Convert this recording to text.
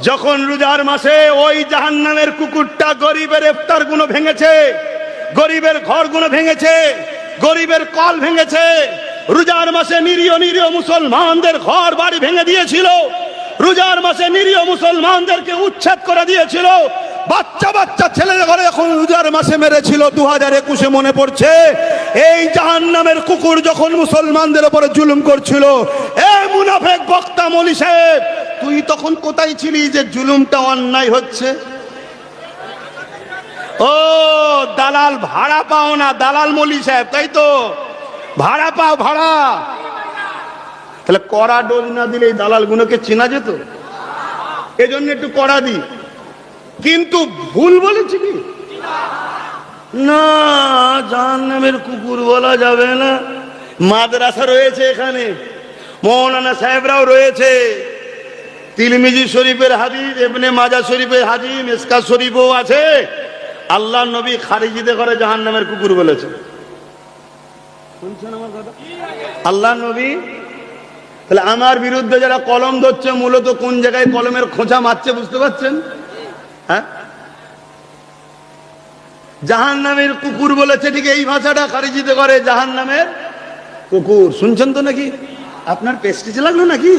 যখন রোজার মাসে ওই জাহান্নামের কুকুরটা গরিবের ইফতার গুলো ভেঙেছে, গরিবের ঘর গুলো ভেঙেছে, গরিবের কল ভেঙেছে, রোজার মাসে নিরীহ নিরীহ মুসলমানদের ঘর বাড়ি ভেঙে দিয়েছিল, রোজার মাসে নিরীহ মুসলমানদেরকে উচ্ছেদ করে দিয়েছিল, বাচ্চা বাচ্চা ছেলেদের ঘরে এখন রোজার মাসে মেরেছিল। 2021 মনে পড়ছে, এই জাহান্নামের কুকুর যখন মুসলমানদের উপরে জুলুম করছিল, এই মুনাফিক বক্তা মৌলী সাহেব, তুই তখন কোথায় ছিলি যে জুলুমটা অন্যায় হচ্ছে? ও দালাল, ভাড়া পাও না দালাল মৌলী সাহেব, তাই তো? ভাড়া পাও, ভাড়া। তাহলে কড়া ডোজ না দিলে এই দালাল গুলোকে চেনা যেত, এজন্য একটু কড়া দি। কিন্তু ভুল বলেছি কি না, জাহান্নামের কুকুর বলা যাবে না। মাদ্রাসা রয়েছে এখানে, মৌলানা সাহেবরাও রয়েছে, তিরমিজি শরীফের হাদিস, ইবনে মাজাহ শরীফের হাদিস, মিশকাত শরীফও আছে। আল্লাহ নবী খারিজিদের ঘরে জাহান্নামের কুকুর বলেছে, শুনছেন আমার কথা? আল্লাহ নবী। তাহলে আমার বিরুদ্ধে যারা কলম ধরছে, মূলত কোন জায়গায় কলমের খোঁচা মারছে বুঝতে পারছেন? হ্যাঁ, জাহান্নামের কুকুর বলেছে, ঠিক এই ভাষাটা খারিজিতে করে, জাহান্নামের কুকুর। শুনছেন তো নাকি? আপনার পেস্টিজ লাগলো নাকি?